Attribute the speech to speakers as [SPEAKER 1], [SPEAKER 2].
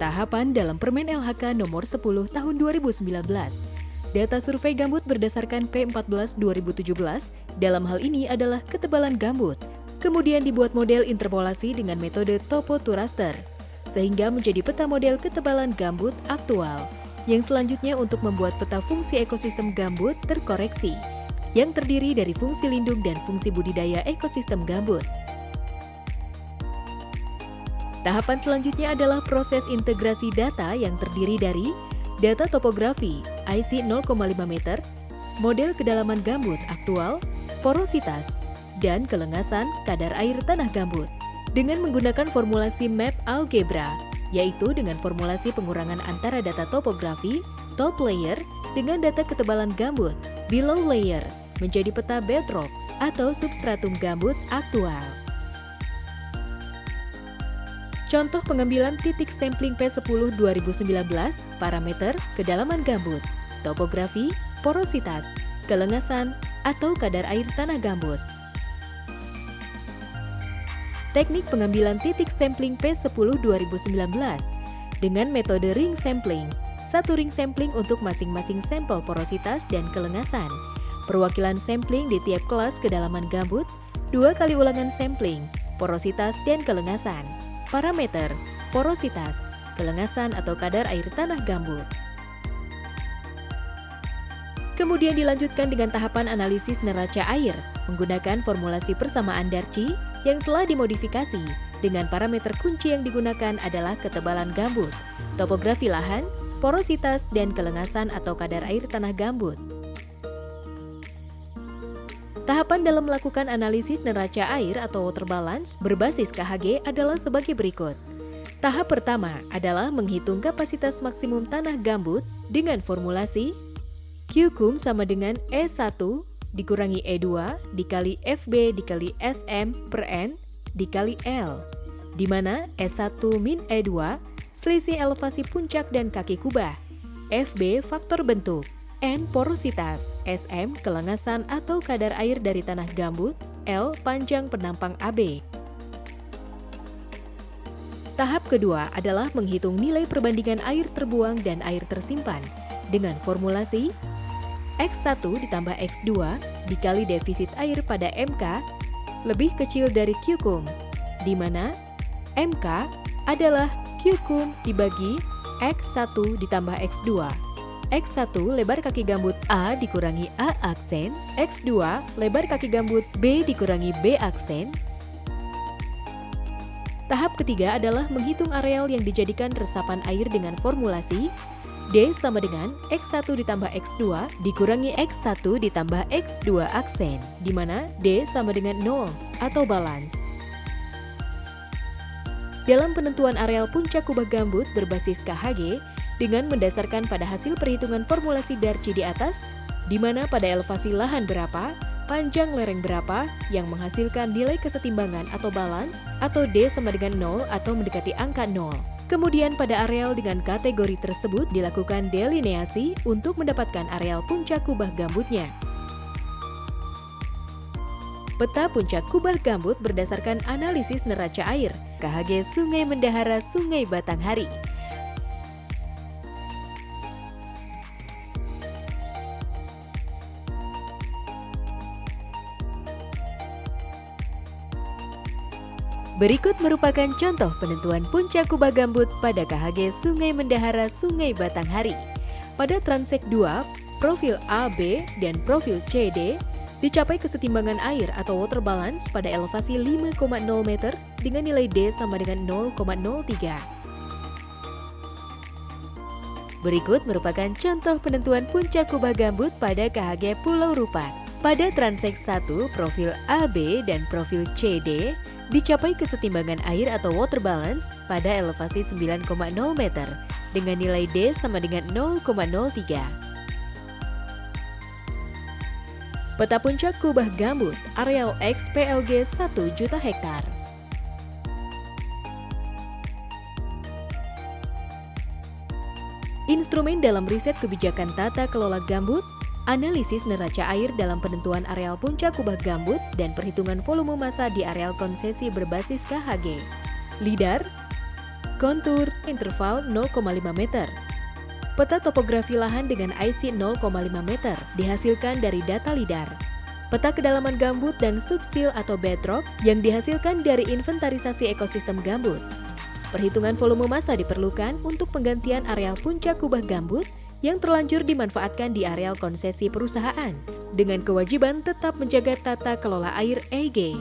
[SPEAKER 1] Tahapan dalam Permen LHK nomor 10 tahun 2019. Data survei gambut berdasarkan P14 2017 dalam hal ini adalah ketebalan gambut. Kemudian dibuat model interpolasi dengan metode topo to raster, sehingga menjadi peta model ketebalan gambut aktual. Yang selanjutnya untuk membuat peta fungsi ekosistem gambut terkoreksi, yang terdiri dari fungsi lindung dan fungsi budidaya ekosistem gambut. Tahapan selanjutnya adalah proses integrasi data yang terdiri dari data topografi IC 0,5 meter, model kedalaman gambut aktual, porositas, dan kelengasan kadar air tanah gambut. Dengan menggunakan formulasi map algebra, yaitu dengan formulasi pengurangan antara data topografi, top layer, dengan data ketebalan gambut, below layer, menjadi peta bedrock atau substratum gambut aktual. Contoh pengambilan titik sampling P10 2019, parameter kedalaman gambut, topografi, porositas, kelengasan, atau kadar air tanah gambut. Teknik pengambilan titik sampling P10 2019 dengan metode ring sampling, satu ring sampling untuk masing-masing sampel porositas dan kelengasan, perwakilan sampling di tiap kelas kedalaman gambut, 2 kali ulangan sampling, porositas dan kelengasan. Parameter, porositas, kelengasan atau kadar air tanah gambut. Kemudian dilanjutkan dengan tahapan analisis neraca air menggunakan formulasi persamaan Darcy yang telah dimodifikasi dengan parameter kunci yang digunakan adalah ketebalan gambut, topografi lahan, porositas, dan kelengasan atau kadar air tanah gambut. Tahapan dalam melakukan analisis neraca air atau water balance berbasis KHG adalah sebagai berikut. Tahap pertama adalah menghitung kapasitas maksimum tanah gambut dengan formulasi Q-cum sama dengan E1 dikurangi E2 dikali FB dikali SM per N dikali L, di mana E1 min E2 selisih elevasi puncak dan kaki kubah, FB faktor bentuk, N porositas, SM kelengasan atau kadar air dari tanah gambut, L panjang penampang AB. Tahap kedua adalah menghitung nilai perbandingan air terbuang dan air tersimpan dengan formulasi X1 ditambah X2 dikali defisit air pada MK lebih kecil dari Q-cum, di mana MK adalah Q-cum dibagi X1 ditambah X2. X1 lebar kaki gambut A dikurangi A aksen, X2 lebar kaki gambut B dikurangi B aksen. Tahap ketiga adalah menghitung areal yang dijadikan resapan air dengan formulasi D sama dengan X1 ditambah X2 dikurangi X1 ditambah X2 aksen, di mana D sama dengan 0 atau balance. Dalam penentuan areal puncak kubah gambut berbasis KHG, dengan mendasarkan pada hasil perhitungan formulasi Darcy di atas, di mana pada elevasi lahan berapa, panjang lereng berapa, yang menghasilkan nilai kesetimbangan atau balance, atau D sama dengan 0 atau mendekati angka 0. Kemudian pada areal dengan kategori tersebut dilakukan delineasi untuk mendapatkan areal puncak kubah gambutnya. Peta puncak kubah gambut berdasarkan analisis neraca air, KHG Sungai Mendahara Sungai Batanghari. Berikut merupakan contoh penentuan puncak kubah gambut pada KHG Sungai Mendahara Sungai Batanghari. Pada transek 2, profil AB dan profil CD dicapai kesetimbangan air atau water balance pada elevasi 5,0 meter dengan nilai D sama dengan 0,03. Berikut merupakan contoh penentuan puncak kubah gambut pada KHG Pulau Rupat. Pada transek 1, profil AB dan profil CD dicapai kesetimbangan air atau water balance pada elevasi 9,0 meter dengan nilai D sama dengan 0,03. Peta puncak kubah gambut, areal X PLG 1 juta hektar. Instrumen dalam riset kebijakan tata kelola gambut, analisis neraca air dalam penentuan areal puncak kubah gambut, dan perhitungan volume massa di areal konsesi berbasis KHG. LIDAR, kontur, interval 0,5 meter. Peta topografi lahan dengan IC 0,5 meter dihasilkan dari data LIDAR. Peta kedalaman gambut dan subsil atau bedrock yang dihasilkan dari inventarisasi ekosistem gambut. Perhitungan volume massa diperlukan untuk penggantian areal puncak kubah gambut yang terlanjur dimanfaatkan di areal konsesi perusahaan, dengan kewajiban tetap menjaga tata kelola air EG.